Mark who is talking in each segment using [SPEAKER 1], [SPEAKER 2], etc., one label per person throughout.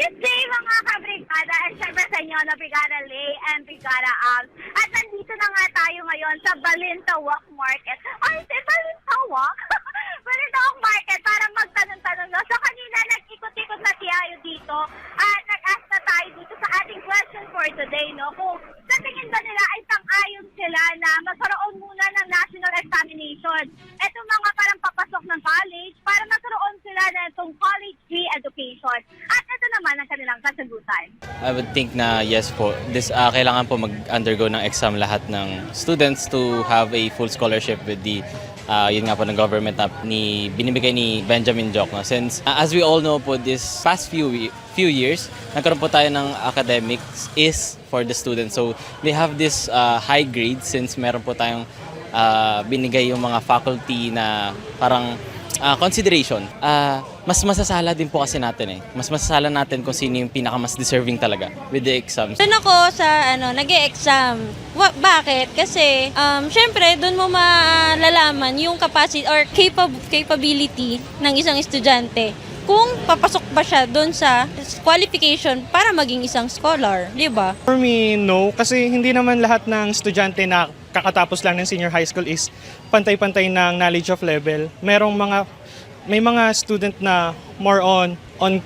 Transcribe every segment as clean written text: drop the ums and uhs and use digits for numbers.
[SPEAKER 1] Good day mga kabrigada at syempre sa inyo na Brigada Lay and Brigada Abs. At nandito na nga tayo ngayon sa Balintawak Market. Ay, Balintawak? Balintawak Market para magtanong-tanong. No? So kanina nag-ikot-ikot na tayo dito at nag-ask na tayo dito sa ating question for today. No? Kung sa tingin ba nila ay sang-ayon sila na magkaroon muna ng national examination. Ito mga parang papasok ng college para magkaroon sila na itong college free education. At ito naman ang kanilang kasagutan.
[SPEAKER 2] I would think na yes po. Kailangan po mag-undergo ng exam lahat ng students to have a full scholarship with the yun nga po ng government na binibigay ni Benjamin Jok. No? Since as we all know po, this past few years, nagkaroon po tayo ng academics is for the students. So they have this high grade since meron po tayong binigay yung mga faculty na parang consideration. Mas masasala din po kasi natin eh. Mas masasala natin kung sino yung pinaka-mas deserving talaga with the exams.
[SPEAKER 3] Doon ako sa nag-e-exam. Bakit? Kasi syempre doon mo malalaman yung capacity or capability ng isang estudyante kung papasok ba siya doon sa qualification para maging isang scholar, di ba?
[SPEAKER 4] For me, no. Kasi hindi naman lahat ng estudyante na kakatapos lang ng senior high school is pantay-pantay ng knowledge of level. May mga student na more on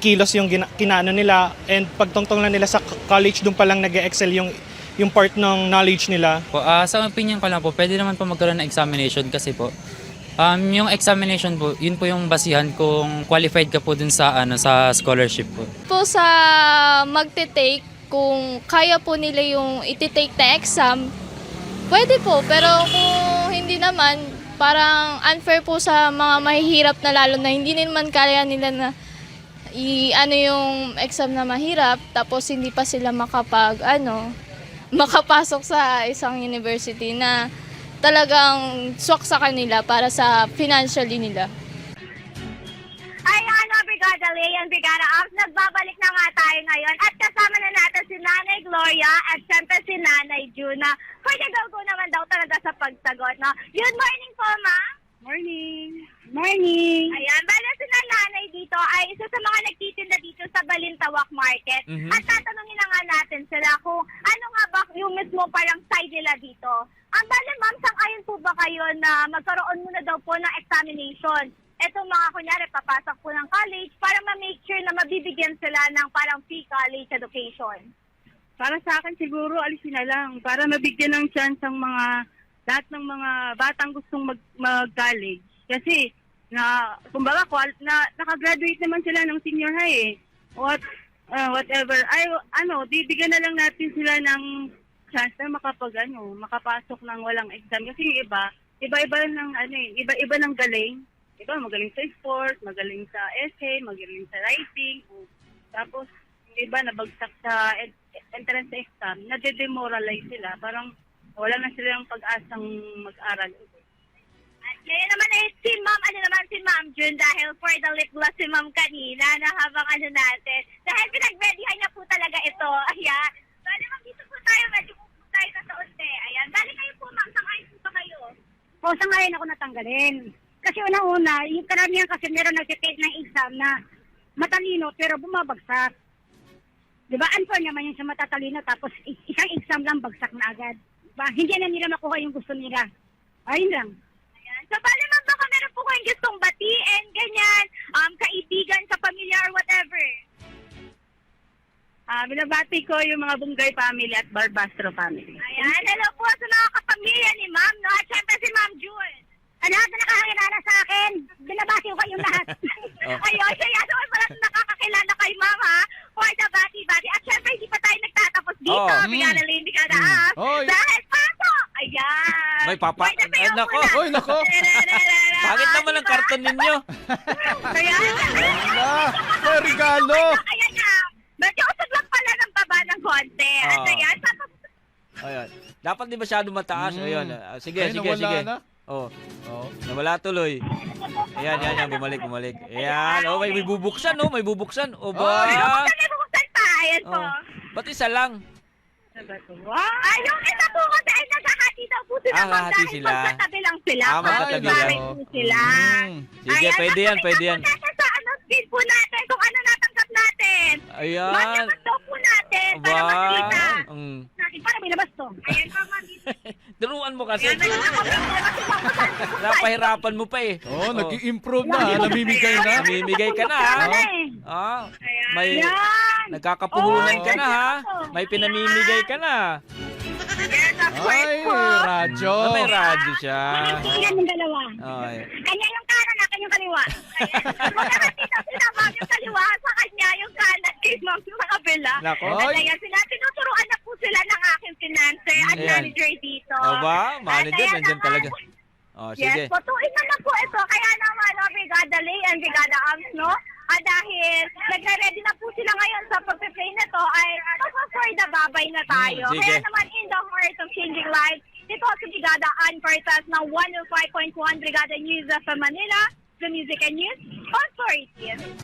[SPEAKER 4] kilos yung kinaano nila, and pagtungtong lang nila sa college, doon pa lang nag-excel yung part ng knowledge nila.
[SPEAKER 5] Sa opinion ko lang po, pwede naman po magkaroon ng examination kasi po yung examination po, yun po yung basihan kung qualified ka po dun sa sa scholarship po.
[SPEAKER 6] Po sa magte-take, kung kaya po nila yung iti-take na exam, pwede po. Pero kung hindi naman, parang unfair po sa mga mahihirap na, lalo na hindi naman kaya nila na yung exam na mahirap, tapos hindi pa sila makapasok sa isang university na talagang swak sa kanila para sa financially nila.
[SPEAKER 1] Ay, Brigada Lay and Brigada Abs, nagbabalik na nga tayo ngayon at kasama na natin si Nanay Gloria at syempre si Nanay Juna. Pwede daw ko naman daw talaga sa pagsagot, no? Good morning po, ma'am.
[SPEAKER 7] Morning. Morning.
[SPEAKER 1] Ayan, bala si Nanay dito ay isa sa mga nagtitinda dito sa Balintawak Market. At tatanungin na nga natin sila kung ano nga ba yung mismo parang side nila dito. Ang bala, ma'am, sang-ayon po ba kayo na magkaroon muna daw po ng examination? Ito mga kunyari, papasok po ng college para ma-make sure na mabibigyan sila ng parang free college education.
[SPEAKER 7] Para sa akin siguro alisin na lang para mabigyan ng chance ang lahat ng mga batang gustong mag-college. Kasi kumbaga nakagraduate naman sila ng senior high eh. Whatever. Bibigyan na lang natin sila ng chance na makapasok ng walang exam. Kasi yung iba-iba ng galing. Iba magaling sa sport, magaling sa essay, magaling sa writing. Tapos iba nabagsak sa entrance exam, nade-demoralize sila. Parang wala na silang pag-asang mag-aral.
[SPEAKER 1] At ngayon naman ay si Ma'am June, dahil for the lip gloss si Ma'am kanina na habang natin. Dahil pinag-readyhan niya po talaga ito. Ayan. Bali, ma'am, dito po tayo. Medyo po tayo kataunti. Ayan. Bali kayo po, ma'am. Sang-ayon po ba kayo?
[SPEAKER 7] O, sangayon ako natanggalin. Kasi una-una, yung karamihan kasi meron nag-take ng exam na matalino pero bumabagsak. Diba? Unfair naman yung sa matatalino tapos isang exam lang bagsak na agad. Diba? Hindi na nila makuha yung gusto nila. Ayun lang.
[SPEAKER 1] Ayan. So, bali, ma'am, baka meron po kayong gustong batiin, ganyan, kaibigan sa pamilya or whatever.
[SPEAKER 7] Binabati ko yung mga Bungay family at Barbastro family.
[SPEAKER 1] Ayan. Hello po sa mga kapamilya ni ma'am, no? At syempre si Ma'am June.
[SPEAKER 7] Lahat na nakakilala sa akin, binabati ko kayong lahat.
[SPEAKER 1] Ayun, kaya naman pala nakakakilala kay ma'am, ha? For the bati-bati. At syempre, hindi pa tayo nagtatapos dito. Brigada Lay, Brigada Abs. Dahil pasok! Ayan!
[SPEAKER 8] May papa. Nako, oy, nako. Bakit naman ang karton ninyo?
[SPEAKER 1] Kaya,
[SPEAKER 8] May regalo.
[SPEAKER 1] ayan na. Medyo usag lang pala ng baba ng konti. At ayan,
[SPEAKER 8] Ayun. Dapat di masyado mataas. Ayun. Sige. Oh. Nawala tuloy. Ayan, bumalik. Ayan, may bubuksan, may bubuksan.
[SPEAKER 1] buksan pa. Ayan po.
[SPEAKER 8] Ba't isa lang?
[SPEAKER 1] Ay, yung isa po kasi ay naghahati daw po sila, ma'am,
[SPEAKER 8] hahati
[SPEAKER 1] dahil
[SPEAKER 8] sila.
[SPEAKER 1] magkatabi lang sila.
[SPEAKER 8] Magkatabi
[SPEAKER 1] Magkatabi
[SPEAKER 8] lang.
[SPEAKER 1] po sila.
[SPEAKER 8] Sige, pwede yan.
[SPEAKER 1] Sa speed po natin kung ano natanggap natin.
[SPEAKER 8] Ayan.
[SPEAKER 1] Maglabas daw po natin para
[SPEAKER 8] Aba.
[SPEAKER 1] makita.
[SPEAKER 8] Mm.
[SPEAKER 1] Natin, para may labas to. Ayan pa, makita.
[SPEAKER 8] Turuan mo kasi.
[SPEAKER 1] Ayan,
[SPEAKER 8] Napahirapan mo pa eh.
[SPEAKER 9] Oh, nag-i-improve na, namimigay na.
[SPEAKER 8] Namimigay ka na ha. Ah, may nagkakapuhunan ka na ha. May pinamimigay ka na.
[SPEAKER 9] Ay, radyo.
[SPEAKER 8] Ah, may radyo siya.
[SPEAKER 1] Tingnan ng dalawa.
[SPEAKER 8] Okay.
[SPEAKER 1] Kanya yung kanan, akin yung kaliwa. Kaya sila ma'am yung kaliwa, sa kanya yung kanan, kay ma'am yung sa kabila.
[SPEAKER 8] Nako.
[SPEAKER 1] At ayan sila, tinuturuan na po sila ng aking financer at
[SPEAKER 8] Ayan.
[SPEAKER 1] manager dito.
[SPEAKER 8] Aba, manager,
[SPEAKER 1] At ayan
[SPEAKER 8] nandyan
[SPEAKER 1] naman,
[SPEAKER 8] talaga. Oh, sige.
[SPEAKER 1] Yes, patuin naman po ito. Kaya naman, Brigada Lay and Brigada Arms, no? Dahil nagre-ready na po sila ngayon sa pag-play na to, ay for the babay na tayo.
[SPEAKER 8] Sige.
[SPEAKER 1] Kaya naman, in the heart of changing lives, ito sa Brigada Ann Cortez ng 105.1 Brigada News sa Manila, the music and news authority.